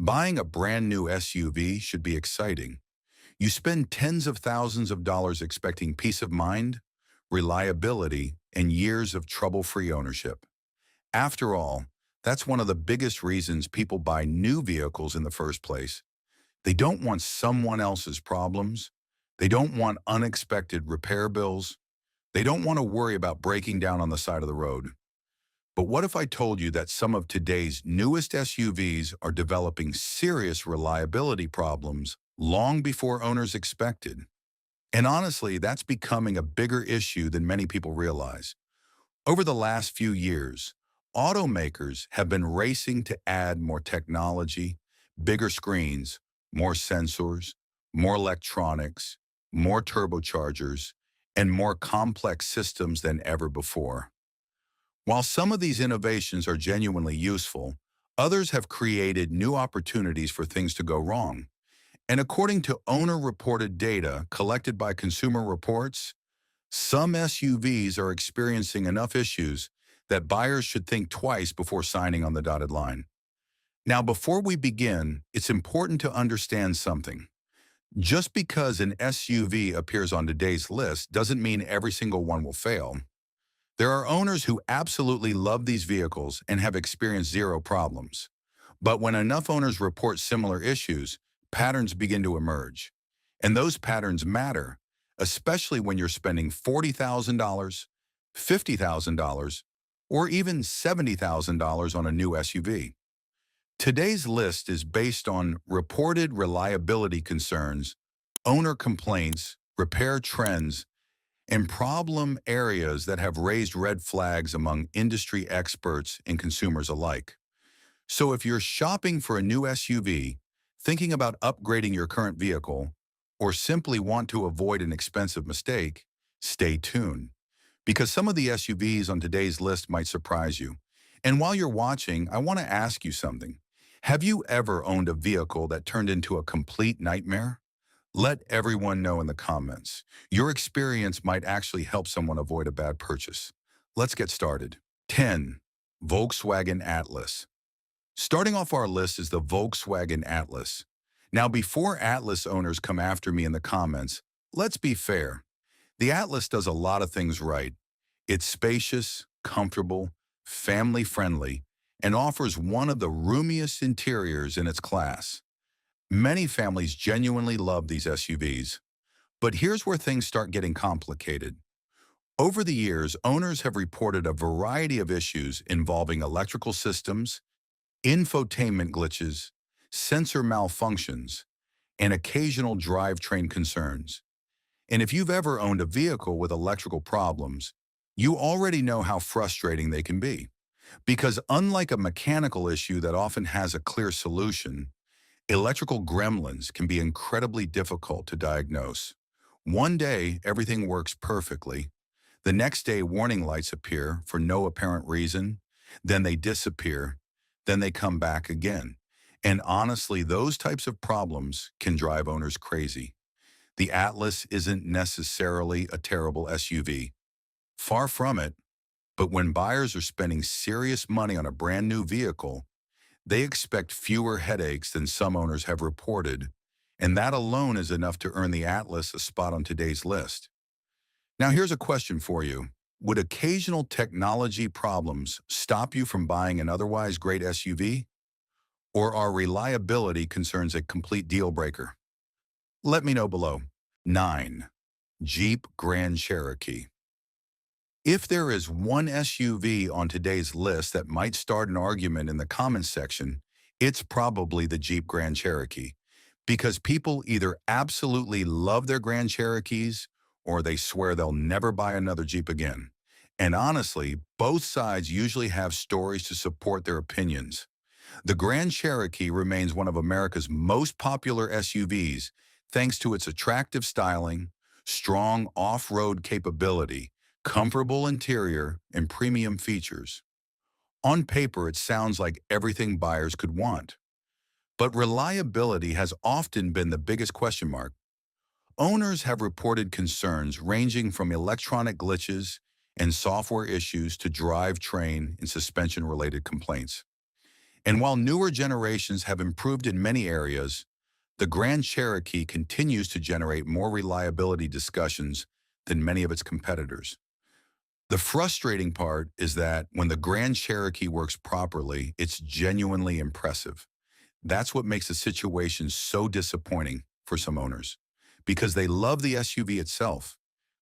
Buying a brand new SUV should be exciting. You spend tens of thousands of dollars expecting peace of mind, reliability, and years of trouble-free ownership. After all, that's one of the biggest reasons people buy new vehicles in the first place. They don't want someone else's problems. They don't want unexpected repair bills. They don't want to worry about breaking down on the side of the road. But what if I told you that some of today's newest SUVs are developing serious reliability problems long before owners expected? And honestly, that's becoming a bigger issue than many people realize. Over the last few years, automakers have been racing to add more technology, bigger screens, more sensors, more electronics, more turbochargers, and more complex systems than ever before. While some of these innovations are genuinely useful, others have created new opportunities for things to go wrong. And according to owner-reported data collected by Consumer Reports, some SUVs are experiencing enough issues that buyers should think twice before signing on the dotted line. Now, before we begin, it's important to understand something. Just because an SUV appears on today's list doesn't mean every single one will fail. There are owners who absolutely love these vehicles and have experienced zero problems. But when enough owners report similar issues, patterns begin to emerge. And those patterns matter, especially when you're spending $40,000, $50,000, or even $70,000 on a new SUV. Today's list is based on reported reliability concerns, owner complaints, repair trends, and problem areas that have raised red flags among industry experts and consumers alike. So if you're shopping for a new SUV, thinking about upgrading your current vehicle, or simply want to avoid an expensive mistake, stay tuned. Because some of the SUVs on today's list might surprise you. And while you're watching, I want to ask you something. Have you ever owned a vehicle that turned into a complete nightmare? Let everyone know in the comments. Your experience might actually help someone avoid a bad purchase. Let's get started. 10. Volkswagen Atlas. Starting off our list is the Volkswagen Atlas. Now, before Atlas owners come after me in the comments, let's be fair. The Atlas does a lot of things right. It's spacious, comfortable, family-friendly, and offers one of the roomiest interiors in its class. Many families genuinely love these SUVs. But here's where things start getting complicated. Over the years, owners have reported a variety of issues involving electrical systems, infotainment glitches, sensor malfunctions, and occasional drivetrain concerns. And if you've ever owned a vehicle with electrical problems, you already know how frustrating they can be. Because unlike a mechanical issue that often has a clear solution, electrical gremlins can be incredibly difficult to diagnose. One day, everything works perfectly. The next day, warning lights appear for no apparent reason. Then they disappear. Then they come back again. And honestly, those types of problems can drive owners crazy. The Atlas isn't necessarily a terrible SUV. Far from it. But when buyers are spending serious money on a brand new vehicle, they expect fewer headaches than some owners have reported, and that alone is enough to earn the Atlas a spot on today's list. Now here's a question for you. Would occasional technology problems stop you from buying an otherwise great SUV? Or are reliability concerns a complete deal breaker? Let me know below. 9. Jeep Grand Cherokee. If there is one SUV on today's list that might start an argument in the comments section, it's probably the Jeep Grand Cherokee. Because people either absolutely love their Grand Cherokees or they swear they'll never buy another Jeep again. And honestly, both sides usually have stories to support their opinions. The Grand Cherokee remains one of America's most popular SUVs thanks to its attractive styling, strong off-road capability, comfortable interior, and premium features. On paper, it sounds like everything buyers could want. But reliability has often been the biggest question mark. Owners have reported concerns ranging from electronic glitches and software issues to drivetrain and suspension-related complaints. And while newer generations have improved in many areas, the Grand Cherokee continues to generate more reliability discussions than many of its competitors. The frustrating part is that when the Grand Cherokee works properly, it's genuinely impressive. That's what makes the situation so disappointing for some owners, because they love the SUV itself.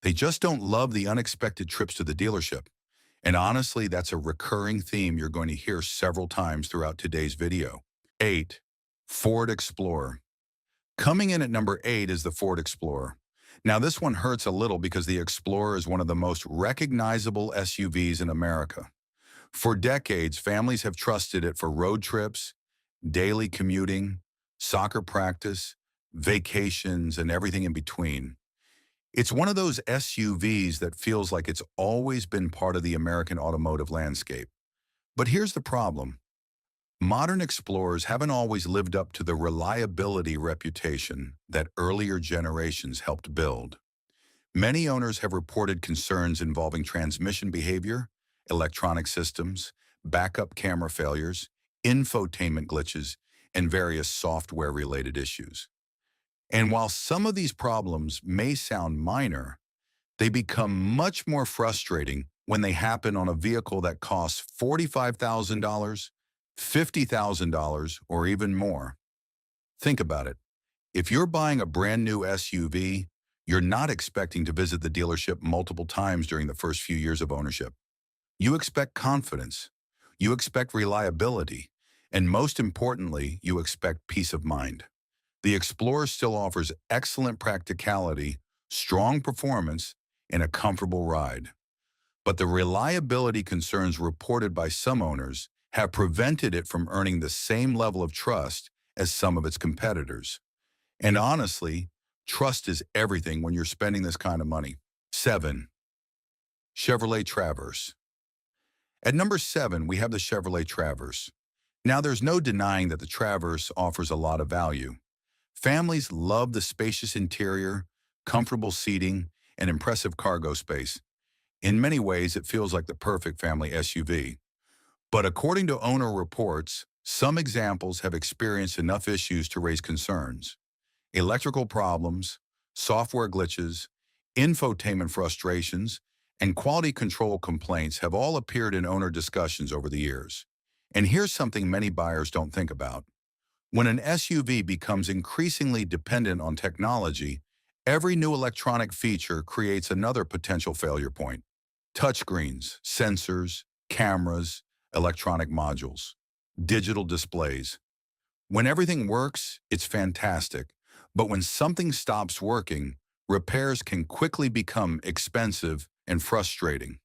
They just don't love the unexpected trips to the dealership. And honestly, that's a recurring theme you're going to hear several times throughout today's video. 8. Ford Explorer. Coming in at number 8 is the Ford Explorer. Now this one hurts a little because the Explorer is one of the most recognizable SUVs in America. For decades, families have trusted it for road trips, daily commuting, soccer practice, vacations, and everything in between. It's one of those SUVs that feels like it's always been part of the American automotive landscape. But here's the problem. Modern Explorers haven't always lived up to the reliability reputation that earlier generations helped build. Many owners have reported concerns involving transmission behavior, electronic systems, backup camera failures, infotainment glitches, and various software-related issues. And while some of these problems may sound minor, they become much more frustrating when they happen on a vehicle that costs $45,000, $50,000, or even more. Think about it. If you're buying a brand new SUV, you're not expecting to visit the dealership multiple times during the first few years of ownership. You expect confidence, you expect reliability, and most importantly, you expect peace of mind. The Explorer still offers excellent practicality, strong performance, and a comfortable ride. But the reliability concerns reported by some owners have prevented it from earning the same level of trust as some of its competitors. And honestly, trust is everything when you're spending this kind of money. 7. Chevrolet Traverse. At number 7, we have the Chevrolet Traverse. Now, there's no denying that the Traverse offers a lot of value. Families love the spacious interior, comfortable seating, and impressive cargo space. In many ways, it feels like the perfect family SUV. But according to owner reports, some examples have experienced enough issues to raise concerns. Electrical problems, software glitches, infotainment frustrations, and quality control complaints have all appeared in owner discussions over the years. And here's something many buyers don't think about. When an SUV becomes increasingly dependent on technology, every new electronic feature creates another potential failure point. Touchscreens, sensors, cameras, electronic modules, digital displays. When everything works, it's fantastic. But when something stops working, repairs can quickly become expensive and frustrating.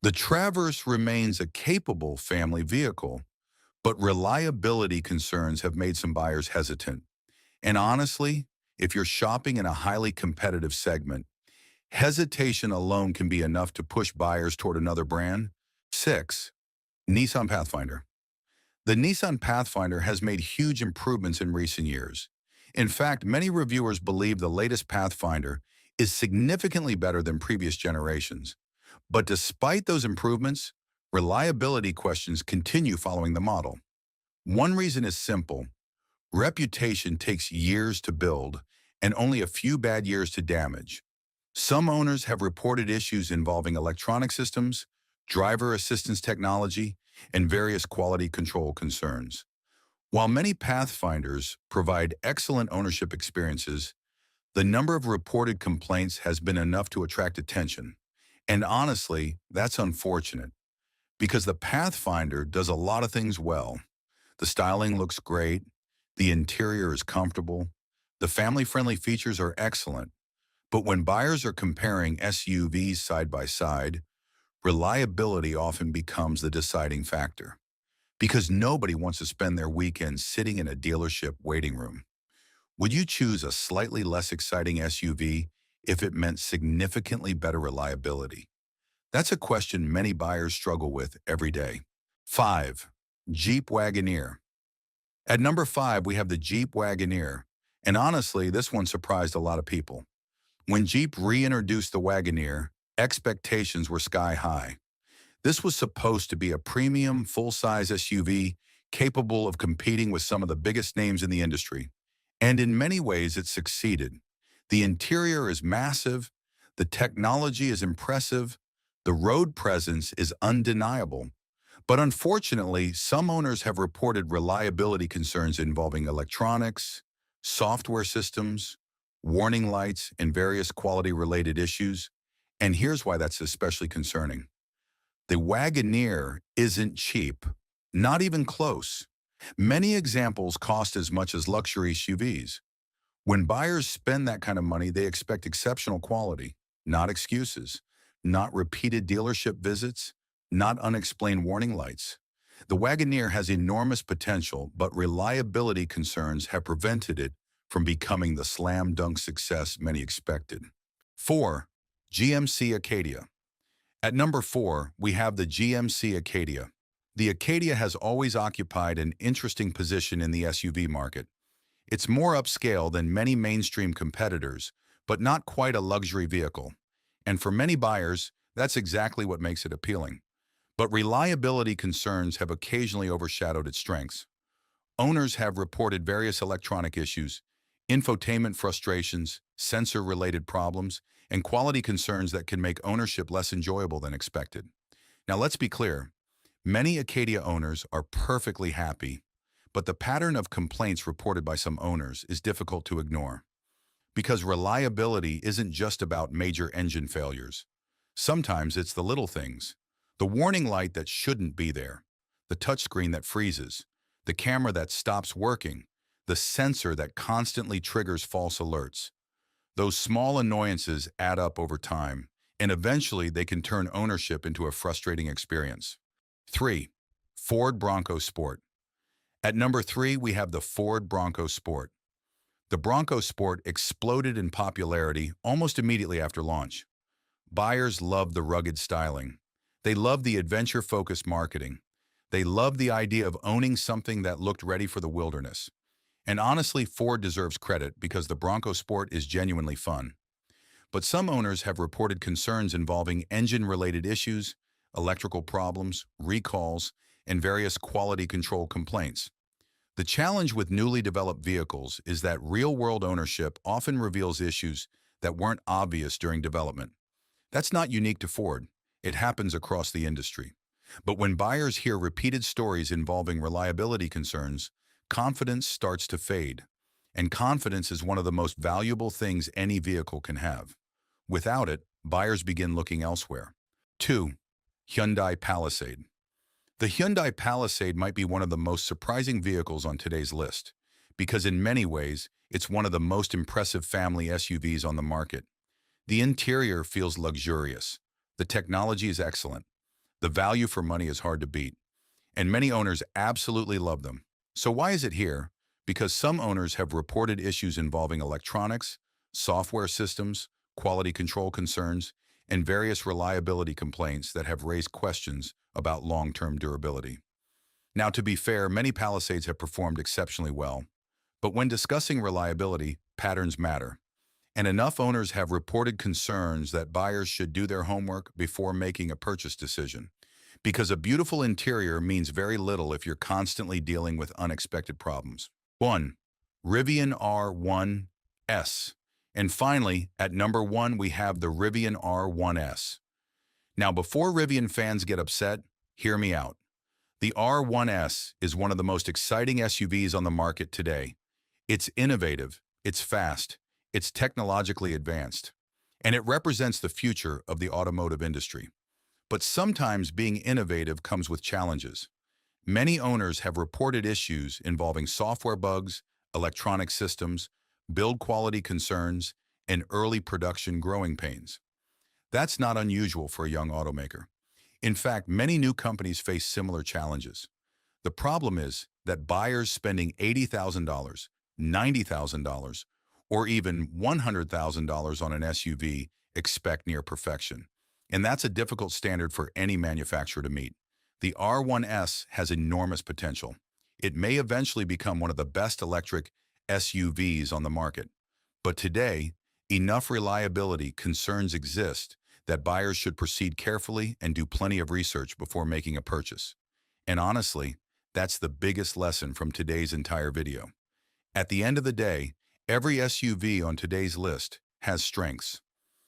The Traverse remains a capable family vehicle, but reliability concerns have made some buyers hesitant. And honestly, if you're shopping in a highly competitive segment, hesitation alone can be enough to push buyers toward another brand. 6. Nissan Pathfinder. The Nissan Pathfinder has made huge improvements in recent years. In fact, many reviewers believe the latest Pathfinder is significantly better than previous generations. But despite those improvements, reliability questions continue following the model. One reason is simple. Reputation takes years to build and only a few bad years to damage. Some owners have reported issues involving electronic systems, driver assistance technology, and various quality control concerns. While many Pathfinders provide excellent ownership experiences, the number of reported complaints has been enough to attract attention. And honestly, that's unfortunate, because the Pathfinder does a lot of things well. The styling looks great, the interior is comfortable, the family-friendly features are excellent. But when buyers are comparing SUVs side by side, reliability often becomes the deciding factor, because nobody wants to spend their weekends sitting in a dealership waiting room. Would you choose a slightly less exciting SUV if it meant significantly better reliability? That's a question many buyers struggle with every day. 5. Jeep Wagoneer. At number 5, we have the Jeep Wagoneer, and honestly, this one surprised a lot of people. When Jeep reintroduced the Wagoneer, expectations were sky high. This was supposed to be a premium, full-size SUV capable of competing with some of the biggest names in the industry. And in many ways, it's succeeded. The interior is massive, the technology is impressive, the road presence is undeniable. But unfortunately, some owners have reported reliability concerns involving electronics, software systems, warning lights, and various quality-related issues. And here's why that's especially concerning. The Wagoneer isn't cheap, not even close. Many examples cost as much as luxury SUVs. When buyers spend that kind of money, they expect exceptional quality, not excuses, not repeated dealership visits, not unexplained warning lights. The Wagoneer has enormous potential, but reliability concerns have prevented it from becoming the slam dunk success many expected. 4. GMC Acadia. At number 4, we have the GMC Acadia. The Acadia has always occupied an interesting position in the SUV market. It's more upscale than many mainstream competitors, but not quite a luxury vehicle. And for many buyers, that's exactly what makes it appealing. But reliability concerns have occasionally overshadowed its strengths. Owners have reported various electronic issues, infotainment frustrations, sensor-related problems, and quality concerns that can make ownership less enjoyable than expected. Now let's be clear, many Acadia owners are perfectly happy, but the pattern of complaints reported by some owners is difficult to ignore. Because reliability isn't just about major engine failures. Sometimes it's the little things. The warning light that shouldn't be there, the touchscreen that freezes, the camera that stops working, the sensor that constantly triggers false alerts. Those small annoyances add up over time, and eventually they can turn ownership into a frustrating experience. 3. Ford Bronco Sport. At number 3, we have the Ford Bronco Sport. The Bronco Sport exploded in popularity almost immediately after launch. Buyers love the rugged styling. They love the adventure-focused marketing. They love the idea of owning something that looked ready for the wilderness. And honestly, Ford deserves credit because the Bronco Sport is genuinely fun. But some owners have reported concerns involving engine-related issues, electrical problems, recalls, and various quality control complaints. The challenge with newly developed vehicles is that real-world ownership often reveals issues that weren't obvious during development. That's not unique to Ford. It happens across the industry. But when buyers hear repeated stories involving reliability concerns, confidence starts to fade. And confidence is one of the most valuable things any vehicle can have. Without it, buyers begin looking elsewhere. 2. Hyundai Palisade. The Hyundai Palisade might be one of the most surprising vehicles on today's list, because in many ways, it's one of the most impressive family SUVs on the market. The interior feels luxurious. The technology is excellent. The value for money is hard to beat. And many owners absolutely love them. So why is it here? Because some owners have reported issues involving electronics, software systems, quality control concerns, and various reliability complaints that have raised questions about long-term durability. Now, to be fair, many Palisades have performed exceptionally well. But when discussing reliability, patterns matter. And enough owners have reported concerns that buyers should do their homework before making a purchase decision. Because a beautiful interior means very little if you're constantly dealing with unexpected problems. 1. Rivian R1S. And finally, at number 1, we have the Rivian R1S. Now, before Rivian fans get upset, hear me out. The R1S is one of the most exciting SUVs on the market today. It's innovative, it's fast, it's technologically advanced, and it represents the future of the automotive industry. But sometimes being innovative comes with challenges. Many owners have reported issues involving software bugs, electronic systems, build quality concerns, and early production growing pains. That's not unusual for a young automaker. In fact, many new companies face similar challenges. The problem is that buyers spending $80,000, $90,000, or even $100,000 on an SUV expect near perfection. And that's a difficult standard for any manufacturer to meet. The R1S has enormous potential. It may eventually become one of the best electric SUVs on the market. But today, enough reliability concerns exist that buyers should proceed carefully and do plenty of research before making a purchase. And honestly, That's the biggest lesson from today's entire video. At the end of the day, every SUV on today's list has strengths.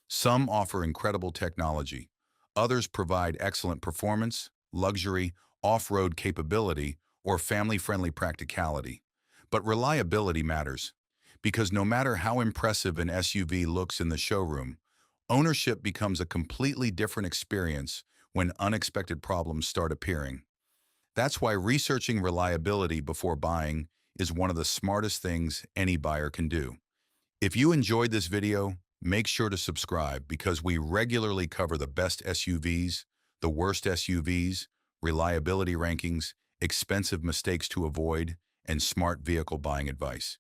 Some offer incredible technology. Others provide excellent performance, luxury, off-road capability, or family-friendly practicality. But reliability matters, because no matter how impressive an SUV looks in the showroom, ownership becomes a completely different experience when unexpected problems start appearing. That's why researching reliability before buying is one of the smartest things any buyer can do. If you enjoyed this video, make sure to subscribe because we regularly cover the best SUVs, the worst SUVs, reliability rankings, expensive mistakes to avoid, and smart vehicle buying advice.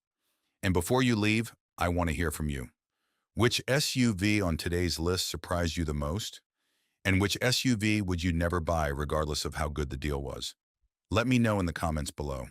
And before you leave, I want to hear from you. Which SUV on today's list surprised you the most? And which SUV would you never buy regardless of how good the deal was? Let me know in the comments below.